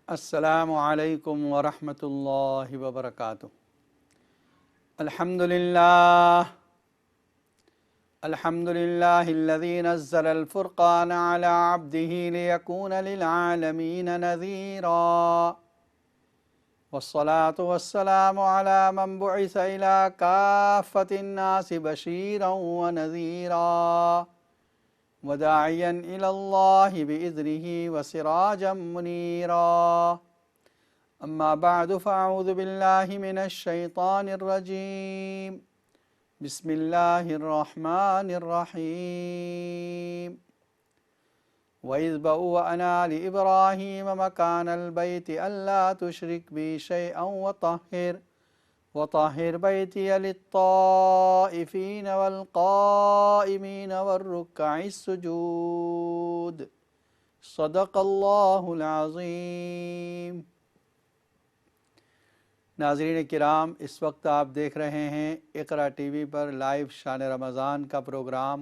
السلام علیکم ورحمۃ اللہ وبرکاتہ۔ الحمد للہ الذی نزل الفرقان علی عبدہ لیکون للعالمین نذیرا والصلاة والسلام علی من بعث الی کافۃ الناس بشیرا ونذیرا وداعیا الی اللہ بإذنہ وسراجا منیرا اما بعد فاعوذ باللہ من الشیطان الرجیم بسم اللہ الرحمن الرحیم وَإِذْ بَوَّأْنَا لِإِبْرَاهِيمَ مَكَانَ الْبَيْتِ أَلَّا تُشْرِكْ بِي شَيْئًا وطهر بيتي للطائفين والقائمين والركع السجود صدق اللہ العظیم۔ ناظرین کرام، اس وقت آپ دیکھ رہے ہیں اقرا ٹی وی پر لائیو شان رمضان کا پروگرام۔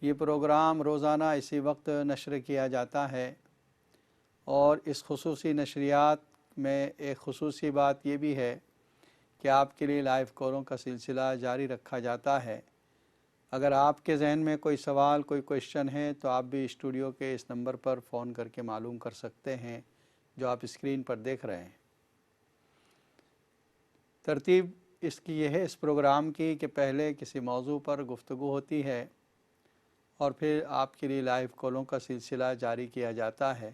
یہ پروگرام روزانہ اسی وقت نشر کیا جاتا ہے، اور اس خصوصی نشریات میں ایک خصوصی بات یہ بھی ہے کہ آپ کے لیے لائیو کالوں کا سلسلہ جاری رکھا جاتا ہے۔ اگر آپ کے ذہن میں کوئی سوال، کوئی کویشچن ہے تو آپ بھی اسٹوڈیو کے اس نمبر پر فون کر کے معلوم کر سکتے ہیں جو آپ اسکرین پر دیکھ رہے ہیں۔ ترتیب اس کی یہ ہے اس پروگرام کی کہ پہلے کسی موضوع پر گفتگو ہوتی ہے اور پھر آپ کے لیے لائیو کالوں کا سلسلہ جاری کیا جاتا ہے،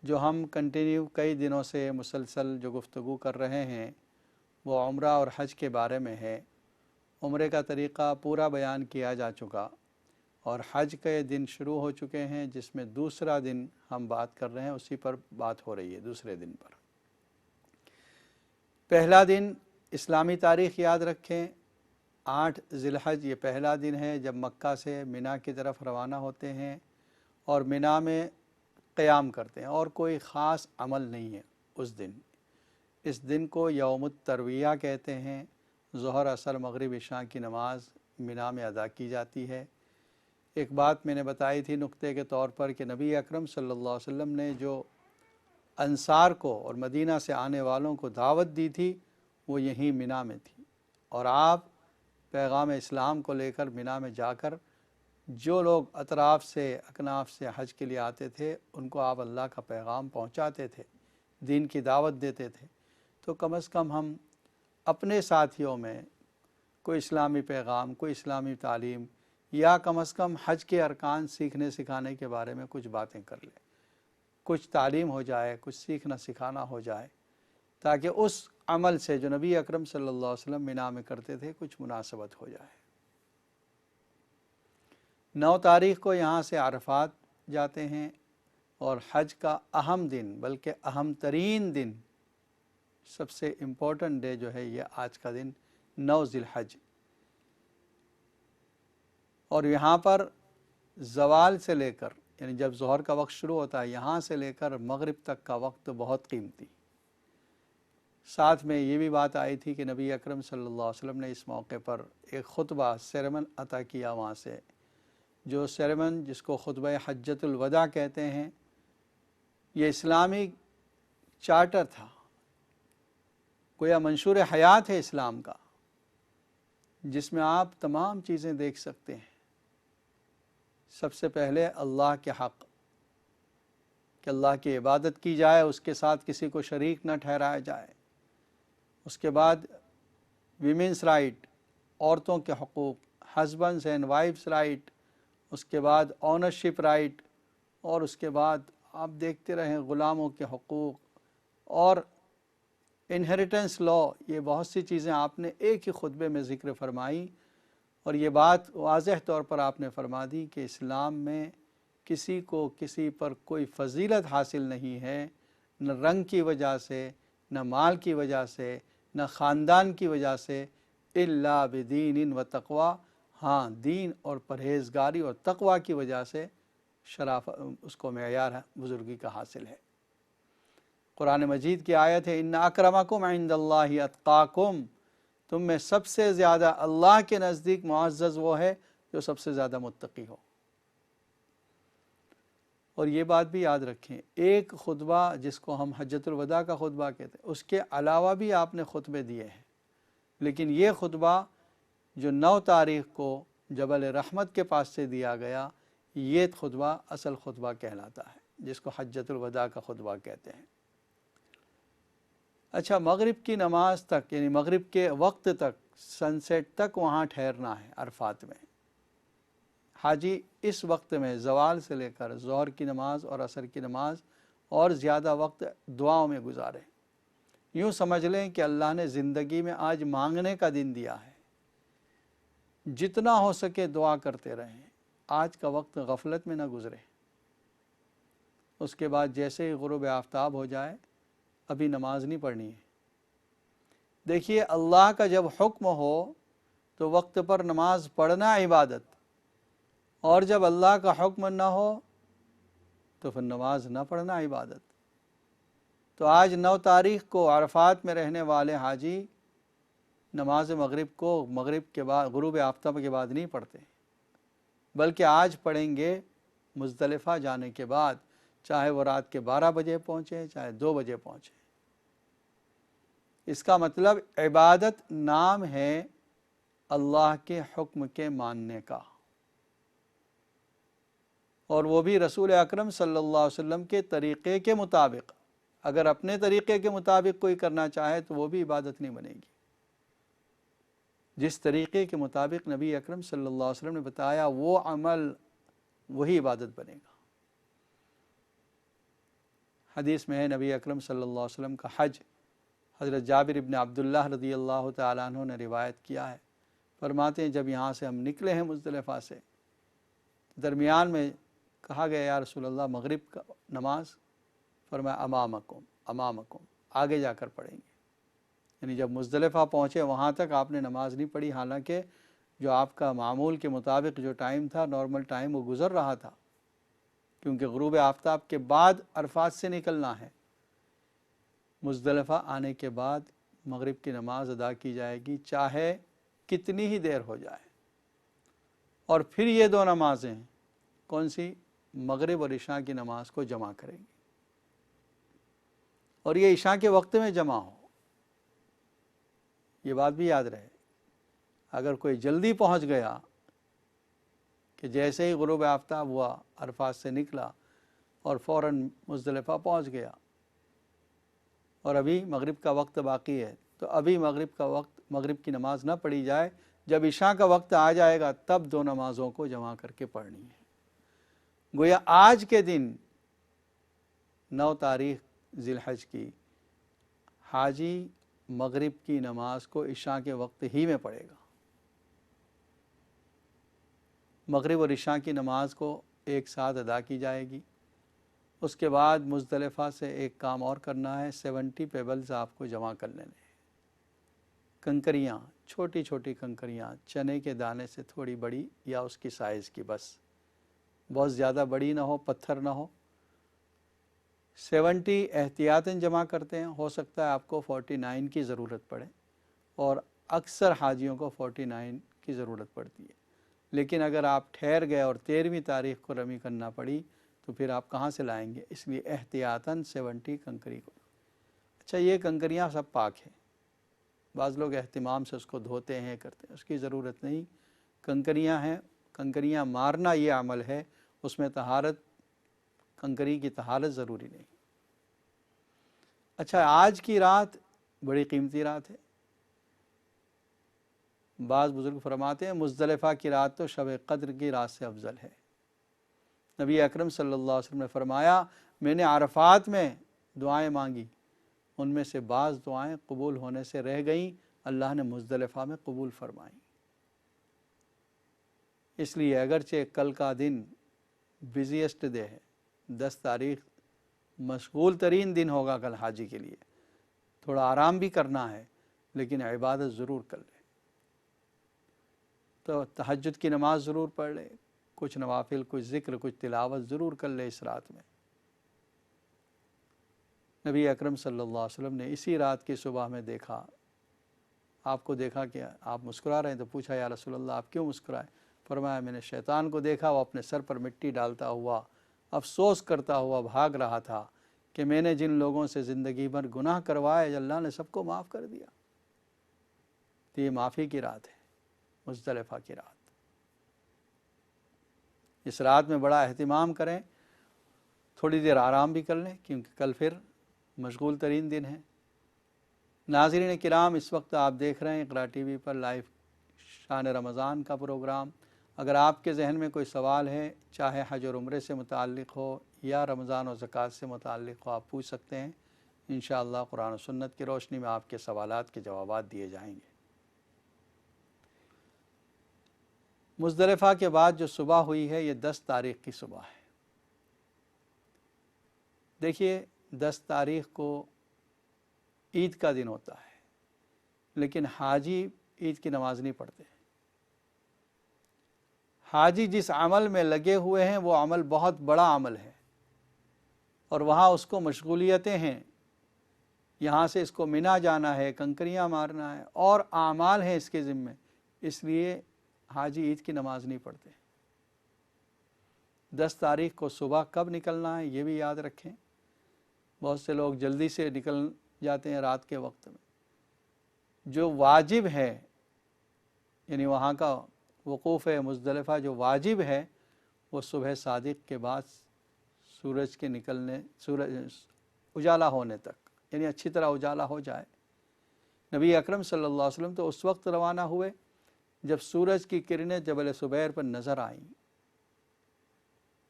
جو ہم کنٹینیو کئی دنوں سے مسلسل جو گفتگو کر رہے ہیں وہ عمرہ اور حج کے بارے میں ہے۔ عمرے کا طریقہ پورا بیان کیا جا چکا، اور حج کے دن شروع ہو چکے ہیں، جس میں دوسرا دن ہم بات کر رہے ہیں، اسی پر بات ہو رہی ہے، دوسرے دن پر۔ پہلا دن اسلامی تاریخ یاد رکھیں، 8 ذی الحج یہ پہلا دن ہے جب مکہ سے مینا کی طرف روانہ ہوتے ہیں اور مینا میں قیام کرتے ہیں، اور کوئی خاص عمل نہیں ہے اس دن۔ اس دن کو یوم الترویہ کہتے ہیں۔ ظہر، عصر، مغرب، عشاء کی نماز مینا میں ادا کی جاتی ہے۔ ایک بات میں نے بتائی تھی نقطے کے طور پر کہ نبی اکرم صلی اللہ علیہ وسلم نے جو انصار کو اور مدینہ سے آنے والوں کو دعوت دی تھی وہ یہیں مینا میں تھی، اور آپ پیغام اسلام کو لے کر مینا میں جا کر جو لوگ اطراف سے، اکناف سے حج کے لیے آتے تھے ان کو آپ اللہ کا پیغام پہنچاتے تھے، دین کی دعوت دیتے تھے۔ تو کم از کم ہم اپنے ساتھیوں میں کوئی اسلامی پیغام، کوئی اسلامی تعلیم، یا کم از کم حج کے ارکان سیکھنے سکھانے کے بارے میں کچھ باتیں کر لیں، کچھ تعلیم ہو جائے، کچھ سیکھنا سکھانا ہو جائے، تاکہ اس عمل سے جو نبی اکرم صلی اللہ علیہ وسلم مینا میں کرتے تھے کچھ مناسبت ہو جائے۔ 9 تاریخ کو یہاں سے عرفات جاتے ہیں، اور حج کا اہم دن، بلکہ اہم ترین دن، سب سے امپورٹنٹ ڈے جو ہے یہ آج کا دن 9 ذی الحج۔ اور یہاں پر زوال سے لے کر، یعنی جب ظہر کا وقت شروع ہوتا ہے، یہاں سے لے کر مغرب تک کا وقت بہت قیمتی۔ ساتھ میں یہ بھی بات آئی تھی کہ نبی اکرم صلی اللہ علیہ وسلم نے اس موقع پر ایک خطبہ، سرمن عطا کیا وہاں سے، جو سرمن جس کو خطبہ حجۃ الوداع کہتے ہیں، یہ اسلامی چارٹر تھا، گویا منشور حیات ہے اسلام کا، جس میں آپ تمام چیزیں دیکھ سکتے ہیں۔ سب سے پہلے اللہ کے حق، کہ اللہ کی عبادت کی جائے، اس کے ساتھ کسی کو شریک نہ ٹھہرایا جائے۔ اس کے بعد ویمنس رائٹ، عورتوں کے حقوق، ہسبینڈز اینڈ وائفز رائٹ، اس کے بعد اونرشپ رائٹ، اور اس کے بعد آپ دیکھتے رہیں غلاموں کے حقوق اور انہیریٹنس لا۔ یہ بہت سی چیزیں آپ نے ایک ہی خطبے میں ذکر فرمائی، اور یہ بات واضح طور پر آپ نے فرما دی کہ اسلام میں کسی کو کسی پر کوئی فضیلت حاصل نہیں ہے، نہ رنگ کی وجہ سے، نہ مال کی وجہ سے، نہ خاندان کی وجہ سے، الا بدین و تقوی، ہاں دین اور پرہیزگاری اور تقوی کی وجہ سے شرافت، اس کو معیار بزرگی کا حاصل ہے۔ قرآن مجید کی آیت ہے، ان اکرمکم عند اللہ اتقاکم، تم میں سب سے زیادہ اللہ کے نزدیک معزز وہ ہے جو سب سے زیادہ متقی ہو۔ اور یہ بات بھی یاد رکھیں، ایک خطبہ جس کو ہم حجۃ الوداع کا خطبہ کہتے ہیں، اس کے علاوہ بھی آپ نے خطبے دیے ہیں، لیکن یہ خطبہ جو 9 تاریخ کو جبل رحمت کے پاس سے دیا گیا، یہ خطبہ اصل خطبہ کہلاتا ہے، جس کو حجۃ الوداع کا خطبہ کہتے ہیں۔ اچھا، مغرب کی نماز تک، یعنی مغرب کے وقت تک، سن سیٹ تک وہاں ٹھہرنا ہے عرفات میں۔ حاجی اس وقت میں زوال سے لے کر ظہر کی نماز اور عصر کی نماز اور زیادہ وقت دعاؤں میں گزارے۔ یوں سمجھ لیں کہ اللہ نے زندگی میں آج مانگنے کا دن دیا ہے، جتنا ہو سکے دعا کرتے رہیں، آج کا وقت غفلت میں نہ گزرے۔ اس کے بعد جیسے ہی غروب آفتاب ہو جائے، ابھی نماز نہیں پڑھنی ہے۔ دیکھیے، اللہ کا جب حکم ہو تو وقت پر نماز پڑھنا عبادت، اور جب اللہ کا حکم نہ ہو تو پھر نماز نہ پڑھنا عبادت۔ تو آج 9 تاریخ کو عرفات میں رہنے والے حاجی نماز مغرب کو مغرب کے بعد، غروب آفتاب کے بعد نہیں پڑھتے، بلکہ آج پڑھیں گے مزدلفہ جانے کے بعد، چاہے وہ رات کے 12 بجے پہنچے چاہے 2 بجے پہنچے۔ اس کا مطلب عبادت نام ہے اللہ کے حکم کے ماننے کا، اور وہ بھی رسول اکرم صلی اللہ علیہ وسلم کے طریقے کے مطابق۔ اگر اپنے طریقے کے مطابق کوئی کرنا چاہے تو وہ بھی عبادت نہیں بنے گی۔ جس طریقے کے مطابق نبی اکرم صلی اللہ علیہ وسلم نے بتایا وہ عمل، وہی عبادت بنے گا۔ حدیث میں ہے، نبی اکرم صلی اللہ علیہ وسلم کا حج حضرت جابر ابن عبداللہ رضی اللہ تعالیٰ عنہ نے روایت کیا ہے، فرماتے ہیں جب یہاں سے ہم نکلے ہیں مزدلفہ سے، درمیان میں کہا گیا یا رسول اللہ مغرب کا نماز، فرمایا امامکم، آگے جا کر پڑھیں گے۔ یعنی جب مزدلفہ پہنچے وہاں تک آپ نے نماز نہیں پڑھی، حالانکہ جو آپ کا معمول کے مطابق جو ٹائم تھا، نارمل ٹائم، وہ گزر رہا تھا، کیونکہ غروب آفتاب کے بعد عرفات سے نکلنا ہے۔ مزدلفہ آنے کے بعد مغرب کی نماز ادا کی جائے گی، چاہے کتنی ہی دیر ہو جائے، اور پھر یہ 2 نمازیں کون سی؟ مغرب اور عشاء کی نماز کو جمع کریں گے، اور یہ عشاء کے وقت میں جمع ہو۔ یہ بات بھی یاد رہے، اگر کوئی جلدی پہنچ گیا کہ جیسے ہی غروب آفتاب ہوا، عرفات سے نکلا اور فوراً مزدلفہ پہنچ گیا، اور ابھی مغرب کا وقت باقی ہے، تو ابھی مغرب کی نماز نہ پڑھی جائے، جب عشاء کا وقت آ جائے گا تب 2 نمازوں کو جمع کر کے پڑھنی ہے۔ گویا آج کے دن 9 تاریخ ذی الحج کی، حاجی مغرب کی نماز کو عشاء کے وقت ہی میں پڑھے گا۔ مغرب اور عشاء کی نماز کو ایک ساتھ ادا کی جائے گی۔ اس کے بعد مزدلفہ سے ایک کام اور کرنا ہے، 70 پیبلز آپ کو جمع کر لینے ہیں، کنکریاں، چھوٹی چھوٹی کنکریاں، چنے کے دانے سے تھوڑی بڑی یا اس کی سائز کی، بس بہت زیادہ بڑی نہ ہو، پتھر نہ ہو۔ 70 احتیاطاً جمع کرتے ہیں، ہو سکتا ہے آپ کو 49 کی ضرورت پڑے، اور اکثر حاجیوں کو 49 کی ضرورت پڑتی ہے، لیکن اگر آپ ٹھہر گئے اور 13ویں تاریخ کو رمی کرنا پڑی تو پھر آپ کہاں سے لائیں گے؟ اس لیے احتیاطاً 70 کنکری کو۔ اچھا، یہ کنکریاں سب پاک ہیں، بعض لوگ اہتمام سے اس کو دھوتے ہیں، کرتے ہیں، اس کی ضرورت نہیں۔ کنکریاں ہیں، کنکریاں مارنا یہ عمل ہے، اس میں طہارت، کنکری کی طہارت ضروری نہیں۔ اچھا، آج کی رات بڑی قیمتی رات ہے۔ بعض بزرگ فرماتے ہیں مزدلفہ کی رات تو شب قدر کی رات سے افضل ہے۔ نبی اکرم صلی اللہ علیہ وسلم نے فرمایا میں نے عرفات میں دعائیں مانگی، ان میں سے بعض دعائیں قبول ہونے سے رہ گئیں، اللہ نے مزدلفہ میں قبول فرمائیں۔ اس لیے اگرچہ کل کا دن بزیسٹ ڈے ہے، 10 تاریخ مشغول ترین دن ہوگا کل حاجی کے لیے، تھوڑا آرام بھی کرنا ہے، لیکن عبادت ضرور کر لے۔ تو تہجد کی نماز ضرور پڑھ لے، کچھ نوافل، کچھ ذکر، کچھ تلاوت ضرور کر لے اس رات میں۔ نبی اکرم صلی اللہ علیہ وسلم نے اسی رات کی صبح میں دیکھا، آپ کو دیکھا کہ آپ مسکرا رہے ہیں، تو پوچھا یا رسول اللہ آپ کیوں مسکرائے؟ فرمایا میں نے شیطان کو دیکھا، وہ اپنے سر پر مٹی ڈالتا ہوا افسوس کرتا ہوا بھاگ رہا تھا کہ میں نے جن لوگوں سے زندگی بھر گناہ کروائے اللہ نے سب کو معاف کر دیا۔ تو یہ معافی کی رات ہے، مزدلفہ کی رات۔ اس رات میں بڑا اہتمام کریں، تھوڑی دیر آرام بھی کر لیں کیونکہ کل پھر مشغول ترین دن ہے۔ ناظرین کرام، اس وقت آپ دیکھ رہے ہیں اقرا ٹی وی پر لائیو شان رمضان کا پروگرام۔ اگر آپ کے ذہن میں کوئی سوال ہے، چاہے حج اور عمرے سے متعلق ہو یا رمضان و زکوٰۃ سے متعلق ہو، آپ پوچھ سکتے ہیں۔ انشاءاللہ قرآن و سنت کی روشنی میں آپ کے سوالات کے جوابات دیے جائیں گے۔ مزدلفہ کے بعد جو صبح ہوئی ہے یہ 10 تاریخ کی صبح ہے۔ دیکھیے 10 تاریخ کو عید کا دن ہوتا ہے، لیکن حاجی عید کی نماز نہیں پڑھتے۔ حاجی جس عمل میں لگے ہوئے ہیں وہ عمل بہت بڑا عمل ہے، اور وہاں اس کو مشغولیتیں ہیں۔ یہاں سے اس کو مینا جانا ہے، کنکریاں مارنا ہے، اور اعمال ہیں اس کے ذمے، اس لیے حاجی عید کی نماز نہیں پڑھتے۔ 10 تاریخ کو صبح کب نکلنا ہے یہ بھی یاد رکھیں۔ بہت سے لوگ جلدی سے نکل جاتے ہیں رات کے وقت میں۔ جو واجب ہے، یعنی وہاں کا وقوف مزدلفہ جو واجب ہے، وہ صبح صادق کے بعد سورج کے نکلنے، سورج اجالا ہونے تک، یعنی اچھی طرح اجالا ہو جائے۔ نبی اکرم صلی اللہ علیہ وسلم تو اس وقت روانہ ہوئے جب سورج کی کرنیں جبل سبیر پر نظر آئیں،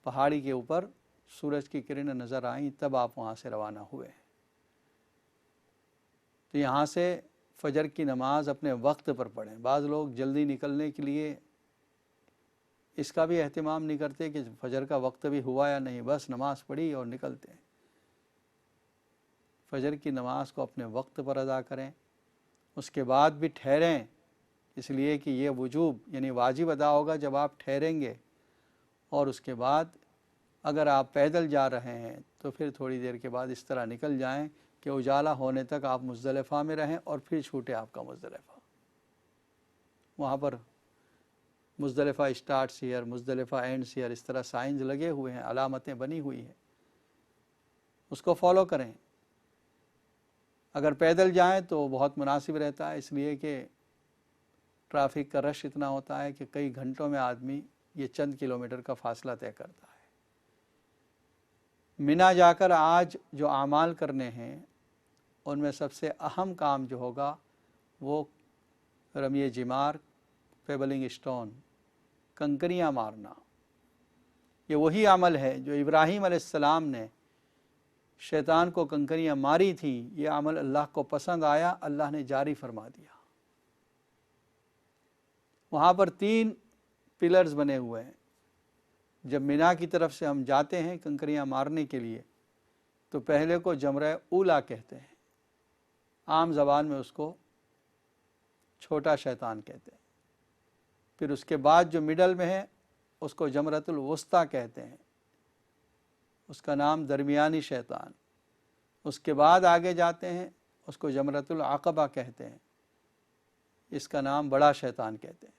پہاڑی کے اوپر سورج کی کرنیں نظر آئیں، تب آپ وہاں سے روانہ ہوئے۔ تو یہاں سے فجر کی نماز اپنے وقت پر پڑھیں۔ بعض لوگ جلدی نکلنے کے لیے اس کا بھی اہتمام نہیں کرتے کہ فجر کا وقت بھی ہوا یا نہیں، بس نماز پڑھی اور نکلتے ہیں۔ فجر کی نماز کو اپنے وقت پر ادا کریں، اس کے بعد بھی ٹھہریں، اس لیے کہ یہ وجوب یعنی واجب ادا ہوگا جب آپ ٹھہریں گے۔ اور اس کے بعد اگر آپ پیدل جا رہے ہیں تو پھر تھوڑی دیر کے بعد اس طرح نکل جائیں کہ اجالا ہونے تک آپ مزدلفہ میں رہیں، اور پھر چھوٹے آپ کا مزدلفہ۔ وہاں پر مزدلفہ اسٹارٹس ہیئر، مزدلفہ اینڈس ہیئر، اس طرح سائنز لگے ہوئے ہیں، علامتیں بنی ہوئی ہیں، اس کو فالو کریں۔ اگر پیدل جائیں تو بہت مناسب رہتا ہے، اس لیے کہ ٹرافک کا رش اتنا ہوتا ہے کہ کئی گھنٹوں میں آدمی یہ چند کلومیٹر کا فاصلہ طے کرتا ہے۔ مینا جا کر آج جو اعمال کرنے ہیں ان میں سب سے اہم کام جو ہوگا وہ رمی جمار، پیبلنگ اسٹون، کنکریاں مارنا۔ یہ وہی عمل ہے جو ابراہیم علیہ السلام نے شیطان کو کنکریاں ماری تھیں، یہ عمل اللہ کو پسند آیا، اللہ نے جاری فرما دیا۔ وہاں پر 3 پلرز بنے ہوئے ہیں۔ جب مینا کی طرف سے ہم جاتے ہیں کنکریاں مارنے کے لیے تو پہلے کو جمرہ اولا کہتے ہیں، عام زبان میں اس کو چھوٹا شیطان کہتے ہیں۔ پھر اس کے بعد جو مڈل میں ہے اس کو جمرۃ الوسطیٰ کہتے ہیں، اس کا نام درمیانی شیطان۔ اس کے بعد آگے جاتے ہیں اس کو جمرۃ العقبہ کہتے ہیں، اس کا نام بڑا شیطان کہتے ہیں۔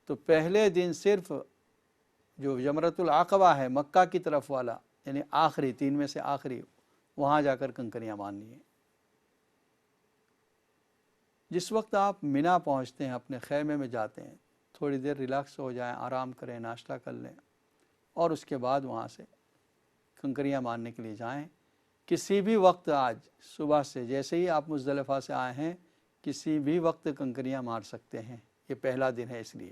تو پہلے دن صرف جو جمرۃ العقبہ ہے مکہ کی طرف والا، یعنی آخری 3 میں سے آخری، وہاں جا کر کنکریاں مارنی ہے۔ جس وقت آپ مینا پہنچتے ہیں، اپنے خیمے میں جاتے ہیں، تھوڑی دیر ریلیکس ہو جائیں، آرام کریں، ناشتہ کر لیں، اور اس کے بعد وہاں سے کنکریاں مارنے کے لیے جائیں۔ کسی بھی وقت آج صبح سے جیسے ہی آپ مزدلفہ سے آئے ہیں کسی بھی وقت کنکریاں مار سکتے ہیں، یہ پہلا دن ہے اس لیے،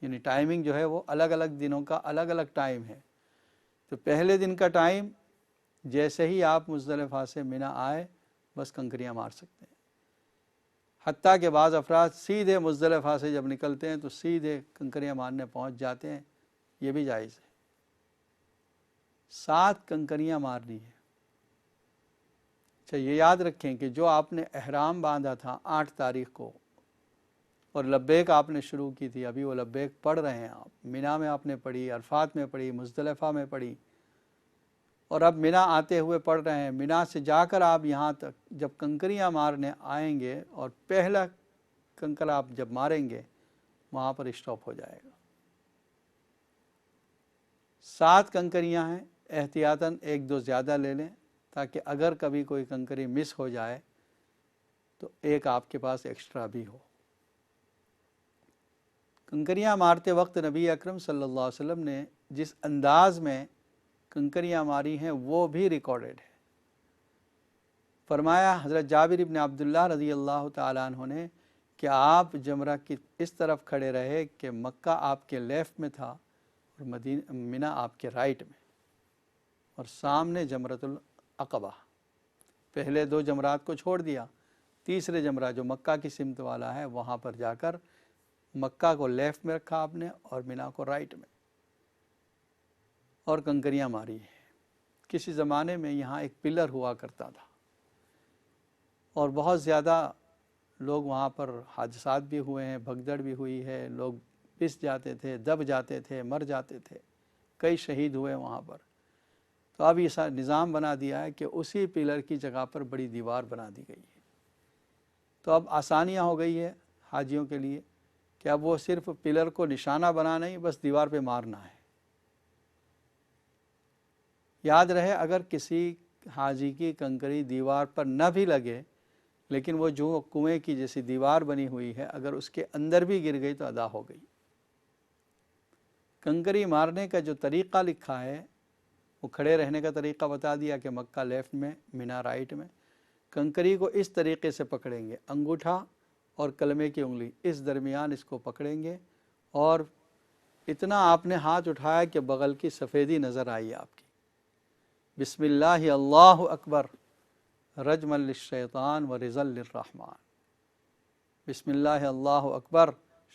یعنی ٹائمنگ جو ہے وہ الگ الگ دنوں کا الگ الگ ٹائم ہے۔ تو پہلے دن کا ٹائم جیسے ہی آپ مزدلفہ سے مینا آئے بس کنکریاں مار سکتے ہیں۔ حتیٰ کہ بعض افراد سیدھے مزدلفہ سے جب نکلتے ہیں تو سیدھے کنکریاں مارنے پہنچ جاتے ہیں، یہ بھی جائز ہے۔ 7 کنکریاں مارنی ہے۔ اچھا، یہ یاد رکھیں کہ جو آپ نے احرام باندھا تھا 8 تاریخ کو اور لبیک آپ نے شروع کی تھی، ابھی وہ لبیک پڑھ رہے ہیں آپ، مینا میں آپ نے پڑھی، عرفات میں پڑھی، مزدلفہ میں پڑھی، اور اب مینا آتے ہوئے پڑھ رہے ہیں۔ مینا سے جا کر آپ یہاں تک جب کنکریاں مارنے آئیں گے اور پہلا کنکر آپ جب ماریں گے وہاں پر اسٹاپ ہو جائے گا۔ 7 کنکریاں ہیں، احتیاطاً 1-2 زیادہ لے لیں تاکہ اگر کبھی کوئی کنکری مس ہو جائے تو ایک آپ کے پاس ایکسٹرا بھی ہو۔ کنکریاں مارتے وقت نبی اکرم صلی اللہ علیہ وسلم نے جس انداز میں کنکریاں ماری ہیں وہ بھی ریکارڈڈ ہے۔ فرمایا حضرت جابر ابن عبداللہ رضی اللہ تعالیٰ عنہ نے کہ آپ جمرہ کی اس طرف کھڑے رہے کہ مکہ آپ کے لیفٹ میں تھا اور منی آپ کے رائٹ میں، اور سامنے جمرۃ العقبہ۔ پہلے 2 جمرات کو چھوڑ دیا، تیسرے جمرہ جو مکہ کی سمت والا ہے وہاں پر جا کر مکہ کو لیفٹ میں رکھا آپ نے اور منی کو رائٹ میں، اور کنکریاں ماری ہیں۔ کسی زمانے میں یہاں ایک پلر ہوا کرتا تھا اور بہت زیادہ لوگ وہاں پر حادثات بھی ہوئے ہیں، بھگدڑ بھی ہوئی ہے، لوگ پس جاتے تھے، دب جاتے تھے، مر جاتے تھے، کئی شہید ہوئے وہاں پر۔ تو اب یہ نظام بنا دیا ہے کہ اسی پلر کی جگہ پر بڑی دیوار بنا دی گئی ہے۔ تو اب آسانیاں ہو گئی ہے حاجیوں کے لیے کہ اب وہ صرف پلر کو نشانہ بنانا ہی، بس دیوار پہ مارنا ہے۔ یاد رہے اگر کسی حاجی کی کنکری دیوار پر نہ بھی لگے لیکن وہ جو کنویں کی جیسی دیوار بنی ہوئی ہے اگر اس کے اندر بھی گر گئی تو ادا ہو گئی۔ کنکری مارنے کا جو طریقہ لکھا ہے وہ کھڑے رہنے کا طریقہ بتا دیا کہ مکہ لیفٹ میں، منی رائٹ میں۔ کنکری کو اس طریقے سے پکڑیں گے، انگوٹھا اور کلمے کی انگلی اس درمیان اس کو پکڑیں گے، اور اتنا آپ نے ہاتھ اٹھایا کہ بغل کی سفیدی نظر آئی آپ کی۔ بسم اللہ اللہ اکبر رجما للشیطان ورزا للرحمن۔ بسم اللہ اللہ اکبر،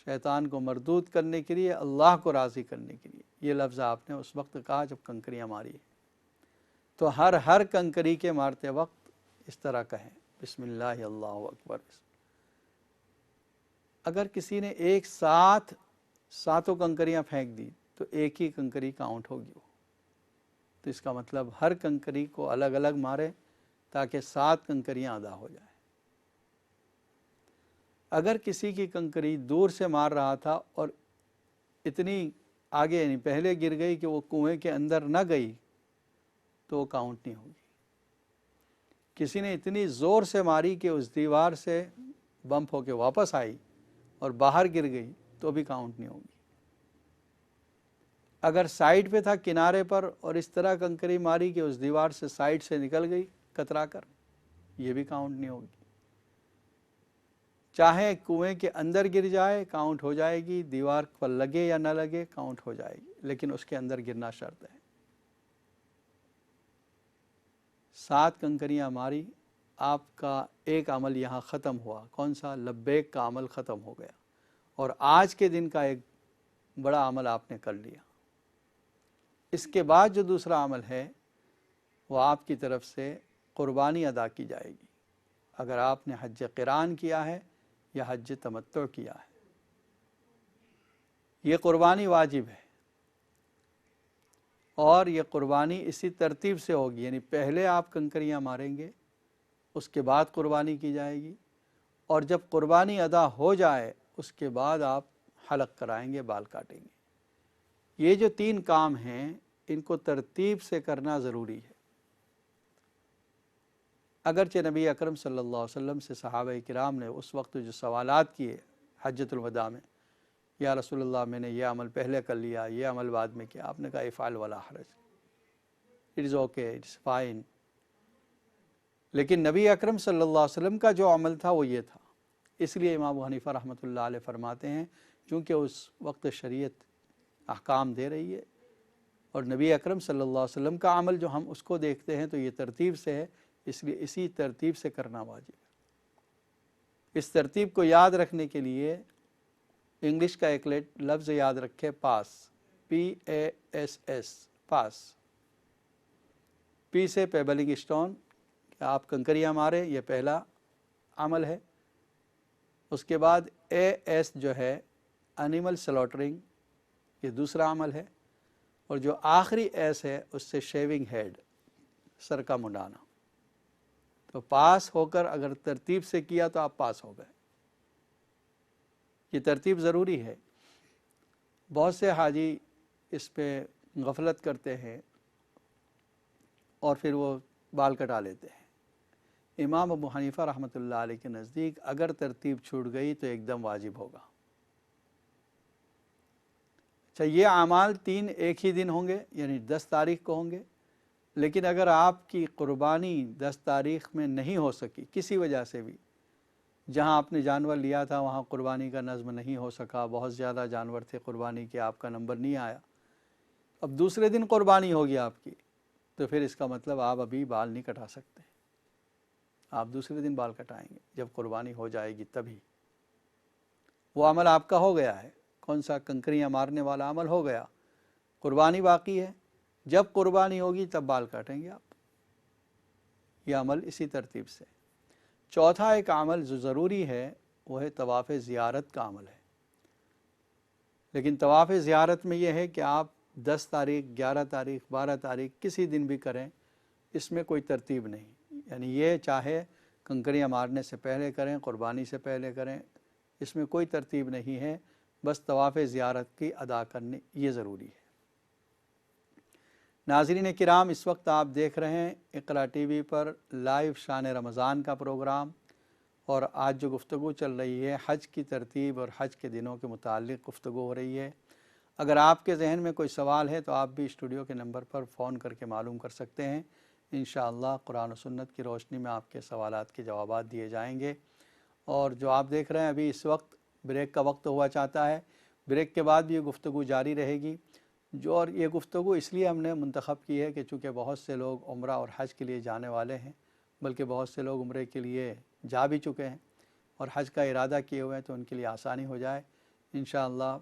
شیطان کو مردود کرنے کے لیے، اللہ کو راضی کرنے کے لیے، یہ لفظ آپ نے اس وقت کہا جب کنکریاں ماری۔ تو ہر کنکری کے مارتے وقت اس طرح کہیں بسم اللہ اللہ اکبر۔ اگر کسی نے ایک ساتھ 7 کنکریاں پھینک دی تو ایک ہی کنکری کاؤنٹ ہوگی وہ، تو اس کا مطلب ہر کنکری کو الگ الگ مارے تاکہ 7 کنکریاں ادا ہو جائیں۔ اگر کسی کی کنکری دور سے مار رہا تھا اور اتنی آگے یعنی پہلے گر گئی کہ وہ کنویں کے اندر نہ گئی تو وہ کاؤنٹ نہیں ہوگی۔ کسی نے اتنی زور سے ماری کہ اس دیوار سے بمپ ہو کے واپس آئی اور باہر گر گئی تو بھی کاؤنٹ نہیں ہوگی۔ اگر سائیڈ پہ تھا کنارے پر اور اس طرح کنکری ماری کہ اس دیوار سے سائیڈ سے نکل گئی کترا کر، یہ بھی کاؤنٹ نہیں ہوگی۔ چاہے کنویں کے اندر گر جائے کاؤنٹ ہو جائے گی، دیوار پر لگے یا نہ لگے کاؤنٹ ہو جائے گی، لیکن اس کے اندر گرنا شرط ہے۔ 7 کنکریاں ماری، آپ کا ایک عمل یہاں ختم ہوا، کون سا؟ لبیک کا عمل ختم ہو گیا، اور آج کے دن کا ایک بڑا عمل آپ نے کر لیا۔ اس کے بعد جو دوسرا عمل ہے وہ آپ کی طرف سے قربانی ادا کی جائے گی، اگر آپ نے حج قران کیا ہے یا حج تمتع کیا ہے۔ یہ قربانی واجب ہے، اور یہ قربانی اسی ترتیب سے ہوگی، یعنی پہلے آپ کنکریاں ماریں گے، اس کے بعد قربانی کی جائے گی، اور جب قربانی ادا ہو جائے اس کے بعد آپ حلق کرائیں گے، بال کاٹیں گے۔ یہ جو 3 کام ہیں ان کو ترتیب سے کرنا ضروری ہے۔ اگرچہ نبی اکرم صلی اللہ علیہ وسلم سے صحابہ کرام نے اس وقت جو سوالات کیے حجۃ الوداع میں، یا رسول اللہ میں نے یہ عمل پہلے کر لیا، یہ عمل بعد میں کیا، آپ نے کہا افعل ولا حرج، it is okay, it is fine. لیکن نبی اکرم صلی اللہ علیہ وسلم کا جو عمل تھا وہ یہ تھا، اس لیے امام ابو حنیفہ رحمۃ اللہ علیہ فرماتے ہیں چونکہ اس وقت شریعت احکام دے رہی ہے اور نبی اکرم صلی اللہ علیہ وسلم کا عمل جو ہم اس کو دیکھتے ہیں تو یہ ترتیب سے ہے، اس لیے اسی ترتیب سے کرنا واجب ہے۔ اس ترتیب کو یاد رکھنے کے لیے انگلش کا ایک لفظ یاد رکھے، پاس، PASS، پاس۔ پی سے پیبلنگ اسٹون، کہ آپ کنکریاں ماریں، یہ پہلا عمل ہے۔ اس کے بعد AS جو ہے اینیمل سلوٹرنگ، یہ دوسرا عمل ہے، اور جو آخری ایس ہے اس سے شیونگ ہیڈ، سر کا منڈانا۔ تو پاس ہو کر اگر ترتیب سے کیا تو آپ پاس ہو گئے، یہ ترتیب ضروری ہے۔ بہت سے حاجی اس پہ غفلت کرتے ہیں اور پھر وہ بال کٹا لیتے ہیں۔ امام ابو حنیفہ رحمۃ اللہ علیہ کے نزدیک اگر ترتیب چھوٹ گئی تو ایک دم واجب ہوگا۔ اچھا، یہ اعمال 3 ایک ہی دن ہوں گے، یعنی 10 تاریخ کو ہوں گے، لیکن اگر آپ کی قربانی 10 تاریخ میں نہیں ہو سکی کسی وجہ سے بھی، جہاں آپ نے جانور لیا تھا وہاں قربانی کا نظم نہیں ہو سکا، بہت زیادہ جانور تھے قربانی کے، آپ کا نمبر نہیں آیا، اب دوسرے دن قربانی ہوگی آپ کی، تو پھر اس کا مطلب آپ ابھی بال نہیں کٹا سکتے، آپ دوسرے دن بال کٹائیں گے جب قربانی ہو جائے گی، تبھی وہ عمل آپ کا ہو گیا ہے۔ کون سا؟ کنکریاں مارنے والا عمل ہو گیا، قربانی باقی ہے، جب قربانی ہوگی تب بال کاٹیں گے آپ۔ یہ عمل اسی ترتیب سے۔ چوتھا ایک عمل جو ضروری ہے وہ ہے طواف زیارت کا عمل ہے، لیکن طواف زیارت میں یہ ہے کہ آپ 10 تاریخ، 11 تاریخ، 12 تاریخ کسی دن بھی کریں، اس میں کوئی ترتیب نہیں، یعنی یہ چاہے کنکریاں مارنے سے پہلے کریں، قربانی سے پہلے کریں، اس میں کوئی ترتیب نہیں ہے، بس طواف زیارت کی ادا کرنے یہ ضروری ہے۔ ناظرین کرام، اس وقت آپ دیکھ رہے ہیں اقرا ٹی وی پر لائیو شان رمضان کا پروگرام، اور آج جو گفتگو چل رہی ہے حج کی ترتیب اور حج کے دنوں کے متعلق گفتگو ہو رہی ہے۔ اگر آپ کے ذہن میں کوئی سوال ہے تو آپ بھی اسٹوڈیو کے نمبر پر فون کر کے معلوم کر سکتے ہیں، انشاءاللہ قرآن و سنت کی روشنی میں آپ کے سوالات کے جوابات دیے جائیں گے۔ اور جو آپ دیکھ رہے ہیں ابھی اس وقت بریک کا وقت ہوا چاہتا ہے، بریک کے بعد بھی یہ گفتگو جاری رہے گی، اور یہ گفتگو اس لیے ہم نے منتخب کی ہے کہ چونکہ بہت سے لوگ عمرہ اور حج کے لیے جانے والے ہیں، بلکہ بہت سے لوگ عمرے کے لیے جا بھی چکے ہیں اور حج کا ارادہ کیے ہوئے ہیں، تو ان کے لیے آسانی ہو جائے۔ انشاءاللہ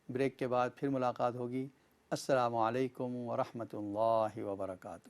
بریک کے بعد پھر ملاقات ہوگی۔ السلام علیکم ورحمۃ اللہ وبرکاتہ۔